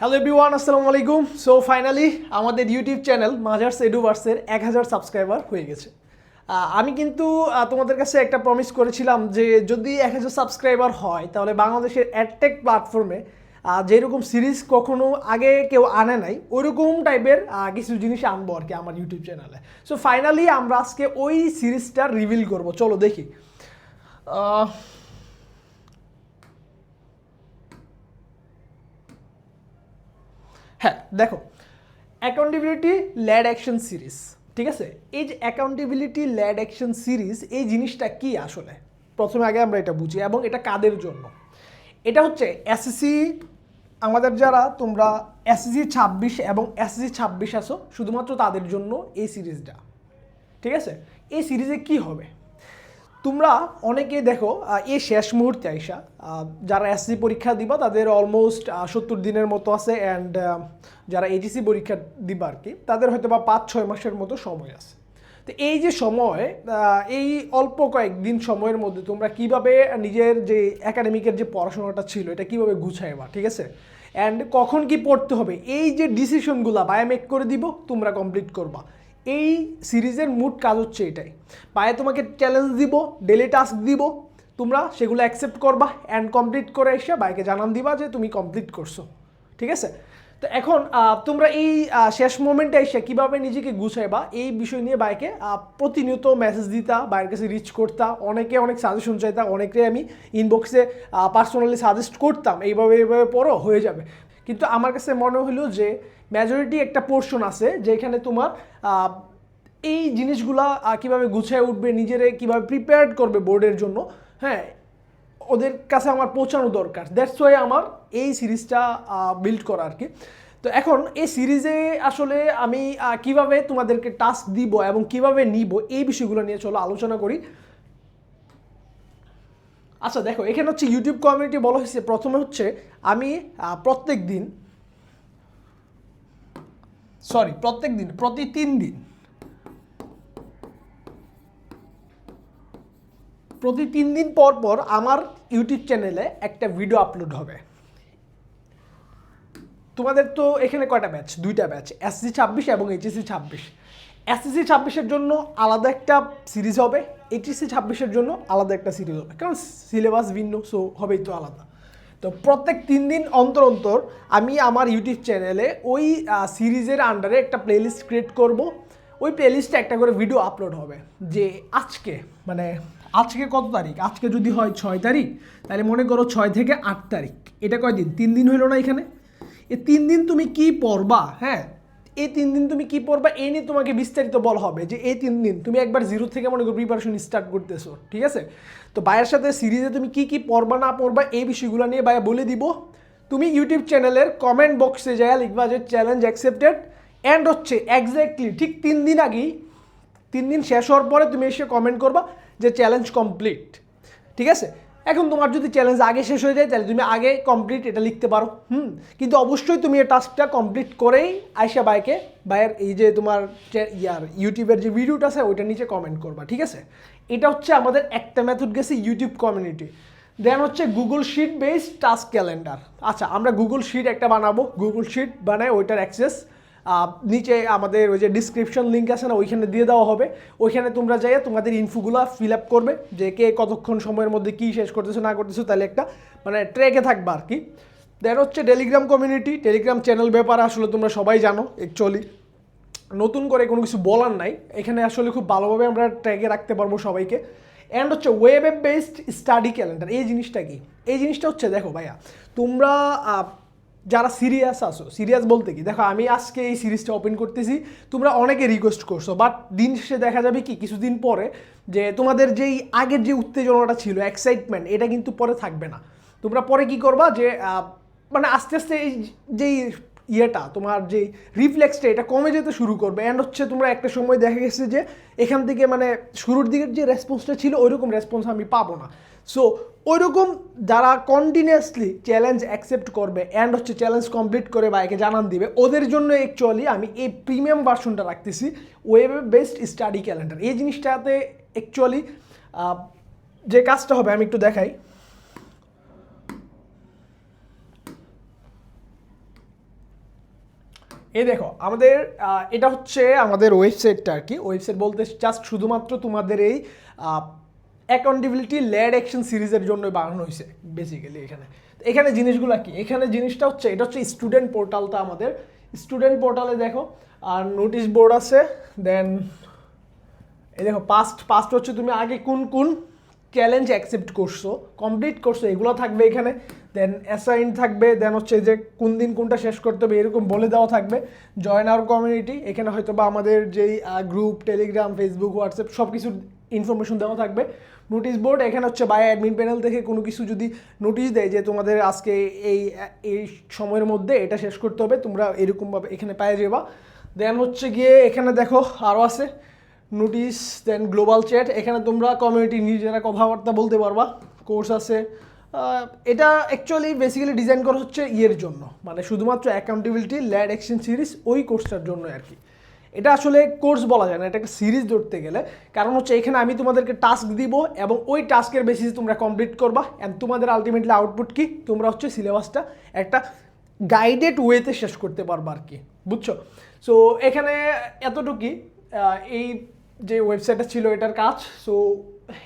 Hello everyone, আসসালামু আলাইকুম। So finally আমাদের ইউটিউব চ্যানেল মাজার্স এডুভার্সের 1000 সাবস্ক্রাইবার হয়ে গেছে। আমি কিন্তু তোমাদের কাছে একটা প্রমিস করেছিলাম যে যদি 1000 সাবস্ক্রাইবার হয় তাহলে বাংলাদেশের অ্যাডটেক প্ল্যাটফর্মে যেরকম সিরিজ কখনো আগে কেউ আনে নাই ওইরকম টাইপের কিছু জিনিস আনবো আর কি আমার ইউটিউব চ্যানেলে। সো ফাইনালি আমরা আজকে ওই সিরিজটা রিভিল করব, চলো দেখি। হ্যাঁ দেখো, অ্যাকাউন্টেবিলিটি ল্যাড অ্যাকশন সিরিজ, ঠিক আছে। এই যে অ্যাকাউন্টেবিলিটি ল্যাড অ্যাকশন সিরিজ, এই জিনিসটা কি আসলে প্রথমে আগে আমরা এটা বুঝি এবং এটা কাদের জন্য। এটা হচ্ছে এসএসসি, আমাদের যারা তোমরা এসএসসি 26 এবং এসএসসি 26 আসো শুধুমাত্র তাদের জন্য এই সিরিজটা, ঠিক আছে। এই সিরিজে কি হবে, তোমরা অনেকে দেখো এই শেষ মুহূর্তে আইসা যারা এসসি পরীক্ষা দিবা তাদের অলমোস্ট 70 দিনের মতো আছে, অ্যান্ড যারা এইচএসসি পরীক্ষা দিবা আর কি তাদের হয়তো বা 5-6 মাসের মতো সময় আছে। তো এই যে সময়, এই অল্প কয়েকদিন সময়ের মধ্যে তোমরা কিভাবে নিজের যে একাডেমিকের যে পড়াশোনাটা ছিল এটা কিভাবে গুছাইবা, ঠিক আছে, অ্যান্ড কখন কি পড়তে হবে, এই যে ডিসিশনগুলো বায়া মেক করে দিব তোমরা কমপ্লিট করবা। এই সিরিজের মূল কাজ হচ্ছে এটাই। বায়া তোমাকে চ্যালেঞ্জ দিব, ডেলি টাস্ক দিব, তোমরা সেগুলো অ্যাকসেপ্ট করবা অ্যান্ড কমপ্লিট করে এসে বাইকে জানান দিবা যে তুমি কমপ্লিট করছো, ঠিক আছে। তো এখন তোমরা এই শেষ মোমেন্টে এসে কীভাবে নিজেকে গুছাইবা এই বিষয় নিয়ে বাইকে প্রতিনিয়ত মেসেজ দিতা, বাইরের কাছে রিচ করতা, অনেকে অনেক সাজেশন চাইতা, অনেকে আমি ইনবক্সে পার্সোনালি সাজেস্ট করতাম এইভাবে এইভাবে পড়ো হয়ে যাবে। কিন্তু আমার কাছে মনে হলো যে মেজরিটি একটা পোর্শন আছে যেখানে তোমার এই জিনিসগুলা কীভাবে গুছিয়ে উঠবে, নিজেরে কীভাবে প্রিপেয়ার্ড করবে বোর্ডের জন্য, হ্যাঁ ওদের কাছে আমার পৌঁছানো দরকার। দ্যাটস ওয়াই আমার এই সিরিজটা বিল্ড করা আর কি। তো এখন এই সিরিজে আসলে আমি কিভাবে তোমাদেরকে টাস্ক দিব এবং কিভাবে নিব এই বিষয়গুলো নিয়ে চলো আলোচনা করি। আচ্ছা দেখো, এখানে হচ্ছে ইউটিউব কমিউনিটি বলা হয়েছে প্রথমে হচ্ছে আমি প্রতি 3 দিন পর পর আমার ইউটিউব চ্যানেলে একটা ভিডিও আপলোড হবে। তোমাদের তো এখানে কয়টা ব্যাচ, 2টা ব্যাচ, এসএসসি 26 এবং এইচএসসি 26। এসএসসি 26-এর জন্য আলাদা একটা সিরিজ হবে, এইচএসসি 26-এর জন্য আলাদা একটা সিরিজ হবে, কারণ সিলেবাস ভিন্ন, সো হবেই তো আলাদা। তো প্রত্যেক 3 দিন অন্তর অন্তর আমি আমার ইউটিউব চ্যানেলে ওই সিরিজের আন্ডারে একটা প্লেলিস্ট ক্রিয়েট করব। ওই প্লেলিস্টে একটা করে ভিডিও আপলোড হবে যে আজকে মানে আজকে কত তারিখ, আজকে যদি হয় 6 তারিখ তাহলে মনে করো 6 থেকে 8 তারিখ, এটা কয়দিন, 3 দিন হলো না এখানে। এই 3 দিন তুমি কি পড়বা, হ্যাঁ এই 3 দিন তুমি কি পড়বা এই নিয়ে তোমাকে বিস্তারিত বলা হবে যে এই 3 দিন তুমি একবার জিরো থেকে মনে করো প্রিপারেশন স্টার্ট করতেছো, ঠিক আছে। তো ভাইয়ের সাথে সিরিজে তুমি কি কি পড়বা না পড়বা এই বিষয়গুলো নিয়ে ভাইয়া বলে দিব। তুমি ইউটিউব চ্যানেলের কমেন্ট বক্সে যায় লিখবা যে চ্যালেঞ্জ অ্যাকসেপ্টেড, অ্যান্ড হচ্ছে এক্স্যাক্টলি ঠিক 3 দিন আগেই, 3 দিন শেষ হওয়ার পরে তুমি এসে কমেন্ট করবা যে চ্যালেঞ্জ কমপ্লিট, ঠিক আছে। এখন তোমার যদি চ্যালেঞ্জ আগে শেষ হয়ে যায় তাহলে তুমি আগে কমপ্লিট এটা লিখতে পারো, কিন্তু অবশ্যই তুমি এই টাস্কটা কমপ্লিট করেই আয়শা ভাইয়ের এই যে তোমার ইউটিউবের যে ভিডিওটা আছে ওইটার নিচে কমেন্ট করবা, ঠিক আছে। এটা হচ্ছে আমাদের একটা মেথড গেছে ইউটিউব কমিউনিটি। দেন হচ্ছে Google sheet based task calendar. আচ্ছা আমরা গুগল শিট একটা বানাবো, গুগল শিট বানায় ওইটার অ্যাক্সেস নিচে আমাদের ওই যে ডিসক্রিপশন লিঙ্ক আছে না ওইখানে দিয়ে দেওয়া হবে। ওইখানে তোমরা যাইয়ে তোমাদের ইনফোগুলো ফিল আপ করবে যে কে কতক্ষণ সময়ের মধ্যে কী শেষ করতেছো না করতেছো, তাহলে একটা মানে ট্র্যাকে থাকবে আর কি। দেন হচ্ছে টেলিগ্রাম কমিউনিটি, টেলিগ্রাম চ্যানেল ব্যাপারে আসলে তোমরা সবাই জানো, অ্যাকচুয়ালি নতুন করে কোনো কিছু বলার নাই, এখানে আসলে খুব ভালোভাবে আমরা ট্র্যাকে রাখতে পারবো সবাইকে। অ্যান্ড হচ্ছে ওয়েব বেসড স্টাডি ক্যালেন্ডার। এই জিনিসটা কি, এই জিনিসটা হচ্ছে দেখো ভাইয়া তোমরা যারা সিরিয়াস আসো, সিরিয়াস বলতে কি দেখো আমি আজকে এই সিরিজটা ওপেন করতেছি, তোমরা অনেকে রিকোয়েস্ট করছো, বাট দিন শেষে দেখা যাবে কি কিছুদিন পরে যে তোমাদের যেই আগের যে উত্তেজনাটা ছিল, এক্সাইটমেন্ট, এটা কিন্তু পরে থাকবে না। তোমরা পরে কি করবা যে মানে আস্তে আস্তে এই যেই ইয়েটা তোমার যে রিফ্লেক্সটা এটা কমে যেতে শুরু করবে। অ্যান্ড হচ্ছে তোমরা একটা সময় দেখা গেছে যে এখান থেকে মানে শুরুর দিকের যে রেসপন্সটা ছিল ওইরকম রেসপন্স আমি পাবো না। সো ওইরকম যারা কন্টিনিউয়াসলি চ্যালেঞ্জ অ্যাকসেপ্ট করবে অ্যান্ড হচ্ছে চ্যালেঞ্জ কমপ্লিট করে বাইকে জানান দিবে, ওদের জন্য অ্যাকচুয়ালি আমি এই প্রিমিয়াম ভার্সনটা রাখতেছি, ওয়েব বেসড স্টাডি ক্যালেন্ডার। এই জিনিসটাতে অ্যাকচুয়ালি যে কাজটা হবে আমি একটু দেখাই। এই দেখো আমাদের এটা হচ্ছে আমাদের ওয়েবসাইটটা আর কি। ওয়েবসাইট বলতে জাস্ট শুধুমাত্র তোমাদের এই অ্যাকাউন্টেবিলিটি লেড অ্যাকশন সিরিজের জন্য বানানো হয়েছে বেসিক্যালি। এখানে জিনিসগুলো কি, এখানে জিনিসটা হচ্ছে এটা হচ্ছে স্টুডেন্ট পোর্টালটা আমাদের। স্টুডেন্ট পোর্টালে দেখো আর নোটিশ বোর্ড আছে, দেন এই দেখো পাস্ট হচ্ছে তুমি আগে কোন কোন চ্যালেঞ্জ অ্যাকসেপ্ট করছো, কমপ্লিট করছো, এগুলো থাকবে এখানে। দেন অ্যাসাইন থাকবে, দেন হচ্ছে যে কোন দিন কোনটা শেষ করতে হবে এরকম বলে দেওয়া থাকবে। জয়েন আওয়ার কমিউনিটি, এখানে হয়তো বা আমাদের যেই গ্রুপ, টেলিগ্রাম, ফেসবুক, হোয়াটসঅ্যাপ সব কিছুর ইনফরমেশন দেওয়া থাকবে। নোটিশ বোর্ড, এখানে হচ্ছে বাই অ্যাডমিন প্যানেল থেকে কোনো কিছু যদি নোটিশ দেয় যে তোমাদের আজকে এই সময়ের মধ্যে এটা শেষ করতে হবে, তোমরা এরকমভাবে এখানে পেয়ে যাবা। দেন হচ্ছে গিয়ে এখানে দেখো আরও আছে নোটিশ, দেন গ্লোবাল চ্যাট, এখানে তোমরা কমিউনিটি নিজেরা কথাবার্তা বলতে পারবা। কোর্স আছে, এটা অ্যাকচুয়ালি বেসিক্যালি ডিজাইন করা হচ্ছে ইয়ের জন্য, মানে শুধুমাত্র অ্যাকাউন্টেবিলিটি লেড অ্যাকশন সিরিজ ওই কোর্সটার জন্য আর কি। এটা আসলে কোর্স বলা যায় না, এটা একটা সিরিজ ধরতে গেলে। কারণ হচ্ছে এখানে আমি তোমাদেরকে টাস্ক দিব এবং ওই টাস্কের বেসিসে তোমরা কমপ্লিট করবা, অ্যান্ড তোমাদের আলটিমেটলি আউটপুট কি, তোমরা হচ্ছে সিলেবাসটা একটা গাইডেড ওয়েতে শেষ করতে পারবা আর কি, বুঝছো? সো এখানে এতটুকুই এই যে ওয়েবসাইটটা ছিল এটার কাজ। সো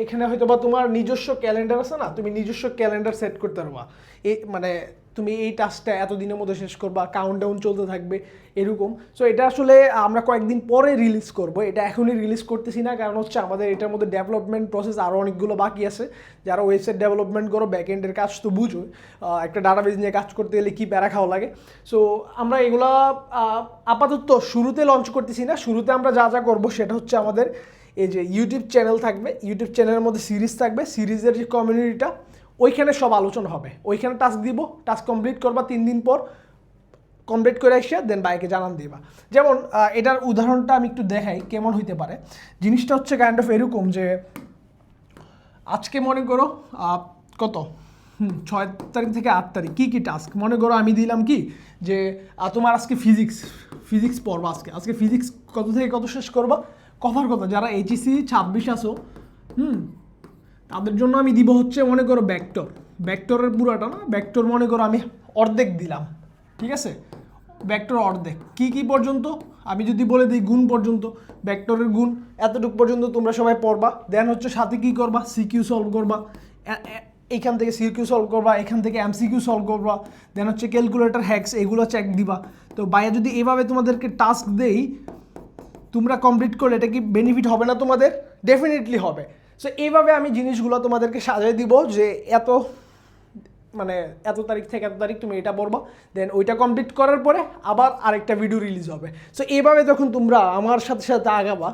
এখানে হয়তো বা তোমার নিজস্ব ক্যালেন্ডার আছে না, তুমি নিজস্ব ক্যালেন্ডার সেট করতে পারবা। মানে তুমি এই টাস্কটা এতদিনের মধ্যে শেষ করবা, কাউন্টডাউন চলতে থাকবে এরকম। সো এটা আসলে আমরা কয়েকদিন পরে রিলিজ করব, এটা এখনই রিলিজ করতেছি না, কারণ হচ্ছে আমাদের এটার মধ্যে ডেভেলপমেন্ট প্রসেস আরও অনেকগুলো বাকি আছে। যারা ওয়েবসাইট ডেভেলপমেন্ট করো, ব্যাকএন্ডের কাজ তো বুঝো, একটা ডাটাবেজ নিয়ে কাজ করতে গেলে কী প্যারা খাওয়া লাগে। সো আমরা এগুলা আপাতত শুরুতে লঞ্চ করতেছি না। শুরুতে আমরা যা যা করবো সেটা হচ্ছে আমাদের এই যে ইউটিউব চ্যানেল থাকবে, ইউটিউব চ্যানেলের মধ্যে সিরিজ থাকবে, সিরিজের যে কমিউনিটিটা ওইখানে সব আলোচনা হবে। ওইখানে টাস্ক দিব, টাস্ক কমপ্লিট করবা 3 দিন পর, কমপ্লিট করে এসে দেন বাইকে জানান দিবা। যেমন এটার উদাহরণটা আমি একটু দেখাই কেমন হইতে পারে। জিনিসটা হচ্ছে কাইন্ড অফ এরকম যে আজকে মনে করো কত 6 তারিখ থেকে 8 তারিখ কী টাস্ক মনে করো আমি দিলাম কি যে তোমার আজকে ফিজিক্স পড়বা, আজকে ফিজিক্স কত থেকে কত শেষ করবা কভার কথা। যারা এইচএসসি 26 আসো তাদের জন্য আমি দিব হচ্ছে মনে করো ব্যাক্টরের পুরাটা না, ব্যাক্টর মনে করো আমি অর্ধেক দিলাম, ঠিক আছে? ব্যাক্টর অর্ধেক কী পর্যন্ত আমি যদি বলে দিই গুণ পর্যন্ত, ব্যাক্টরের গুণ এতটুকু পর্যন্ত তোমরা সবাই পড়বা। দেন হচ্ছে সাথে কী করবা, সিকিউ সলভ করবা, এইখান থেকে সিকিউ সলভ করবা, এখান থেকে এমসিকিউ সলভ করবা, দেন হচ্ছে ক্যালকুলেটর হ্যাক্স এগুলো চেক দিবা। তো বাইরে যদি এভাবে তোমাদেরকে টাস্ক দেই, তোমরা কমপ্লিট করলে এটা কি বেনিফিট হবে না তোমাদের? ডেফিনেটলি হবে। সো এইভাবে আমি জিনিসগুলো তোমাদেরকে সাজিয়ে দিব যে এত তারিখ থেকে এত তারিখ তুমি এটা পড়বা, দেন ওইটা কমপ্লিট করার পরে আবার আরেকটা ভিডিও রিলিজ হবে। সো এইভাবে যখন তোমরা আমার সাথে সাথে আগাবা,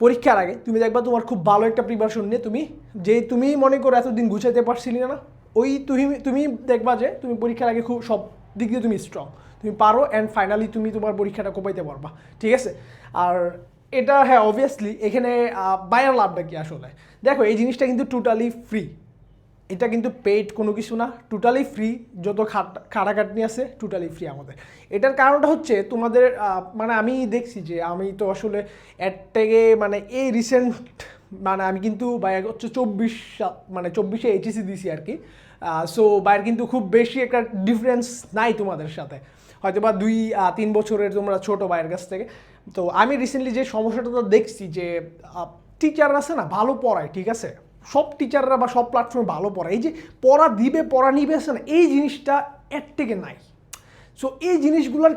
পরীক্ষার আগে তুমি দেখবা তোমার খুব ভালো একটা প্রিপারেশন নিয়ে তুমি মনে করো এতদিন গুছাইতে পারছিলি না, ওই তুমি দেখবা যে তুমি পরীক্ষার আগে খুব সব দিক দিয়ে তুমি স্ট্রং, তুমি পারো, অ্যান্ড ফাইনালি তুমি তোমার পরীক্ষাটা কোপাইতে পারবা, ঠিক আছে? আর এটা হ্যাঁ অবভিয়াসলি এখানে বায়ার লাভটা কি আসলে দেখো, এই জিনিসটা কিন্তু টোটালি ফ্রি, এটা কিন্তু পেইড কোনো কিছু না, টোটালি ফ্রি। যত খাটাখাটনি আছে টোটালি ফ্রি আমাদের। এটার কারণটা হচ্ছে তোমাদের মানে আমি দেখছি যে আমি তো আসলে অ্যাডটেগে এই রিসেন্ট আমি কিন্তু বাইরে হচ্ছে 24 এইচএসসি দিছি আর কি। সো বাইরে কিন্তু খুব বেশি একটা ডিফারেন্স নাই তোমাদের সাথে, হয়তো বা 2-3 বছরের তোমরা ছোটো বাইরের কাছ থেকে। তো আমি রিসেন্টলি যে সমস্যাটা তো দেখছি যে টিচার আছে না ভালো পড়ায়, ঠিক আছে, সব টিচাররা বা সব প্ল্যাটফর্মে ভালো পড়ায়, এই যে পড়া দিবে পড়া নিবে আছে না, এই জিনিসটা এর থেকে নাই। সো এই জিনিসগুলোর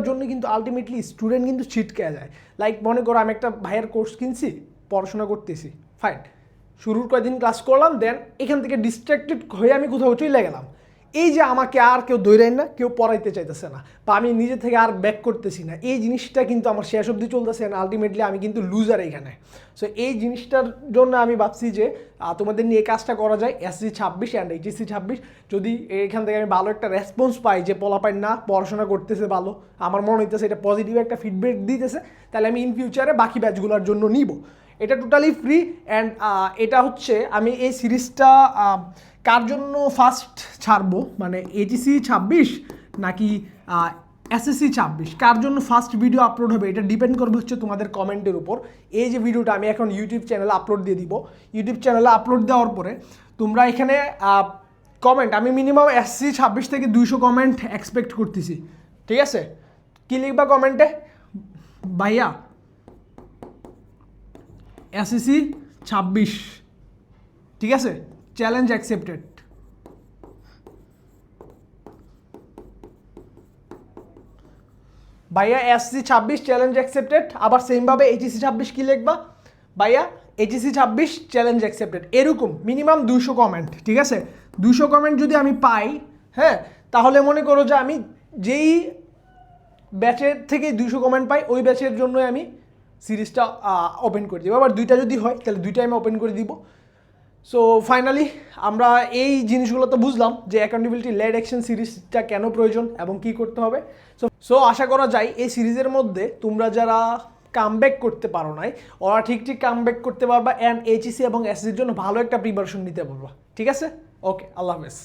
জন্য কিন্তু আলটিমেটলি স্টুডেন্ট কিন্তু ছিটকে যায়। লাইক মনে করো আমি একটা ভাইয়ের কোর্স কিনছি, পড়াশোনা করতেছি, ফাইন, শুরুর কয়েকদিন ক্লাস করলাম, দেন এখান থেকে ডিস্ট্র্যাক্টেড হয়ে আমি কোথাও চলে গেলাম। এই যে আমাকে আর কেউ দৌড়াই না, কেউ পড়াইতে চাইতেছে না, বা আমি নিজে থেকে আর ব্যাক করতেছি না, এই জিনিসটা কিন্তু আমার শেষ অবধি চলতেছে না, আলটিমেটলি আমি কিন্তু লুজার এখানে। সো এই জিনিসটার জন্য আমি ভাবছি যে তোমাদের নিয়ে কাজটা করা যায়, এসএসসি 26 অ্যান্ড এইচএসসি 26। যদি এখান থেকে আমি ভালো একটা রেসপন্স পাই যে পোলাপাইন না পড়াশোনা করতেছে ভালো, আমার মনে হইতেছে এটা পজিটিভ একটা ফিডব্যাক দিতেছে, তাহলে আমি ইন ফিউচারে বাকি ব্যাচগুলোর জন্য নিব। এটা টোটালি ফ্রি, অ্যান্ড এটা হচ্ছে আমি এই সিরিজটা কার জন্য ফার্স্ট ছাড়বো, এইচএসসি 26 নাকি এসএসসি 26, কার জন্য ফার্স্ট ভিডিও আপলোড হবে এটা ডিপেন্ড করবে হচ্ছে তোমাদের কমেন্টের উপর। এই যে ভিডিওটা আমি এখন ইউটিউব চ্যানেলে আপলোড দিয়ে দিব, ইউটিউব চ্যানেলে আপলোড দেওয়ার পরে তোমরা এখানে কমেন্ট, আমি মিনিমাম এসএসসি 26 থেকে 200 কমেন্ট এক্সপেক্ট করতেছি, ঠিক আছে, কি লিখবা কমেন্টে? ভাইয়া এসএসসি 26, ঠিক আছে, চ্যালেঞ্জ অ্যাকসেপ্টেড। ভাইয়া এসসি 26 চ্যালেঞ্জ অ্যাকসেপ্টেড। আবার সেমভাবে এইচএসসি 26 কি লিখবা? ভাইয়া এইচএসসি 26 চ্যালেঞ্জ অ্যাকসেপ্টেড। এরকম মিনিমাম 200 কমেন্ট, ঠিক আছে, 200 কমেন্ট যদি আমি পাই, হ্যাঁ, তাহলে মনে করো যে আমি যেই ব্যাচের থেকে 200 কমেন্ট পাই ওই ব্যাচের জন্যই আমি সিরিজটা ওপেন করে দিব। আবার দুইটা যদি হয় তাহলে দুইটাই আমি ওপেন করে দিব। সো ফাইনালি আমরা এই জিনিসগুলো তো বুঝলাম যে অ্যাকাউন্টেবিলিটি লেড অ্যাকশন সিরিজটা কেন প্রয়োজন এবং কি করতে হবে। সো আশা করা যায় এই সিরিজের মধ্যে তোমরা যারা কামব্যাক করতে পারো নাই, ওরা ঠিক কামব্যাক করতে পারবা, অ্যান্ড এইচএসসি এবং এসএসসির জন্য ভালো একটা প্রিপারেশন নিতে পারবা। ঠিক আছে, ওকে, আল্লাহ হাফেজ।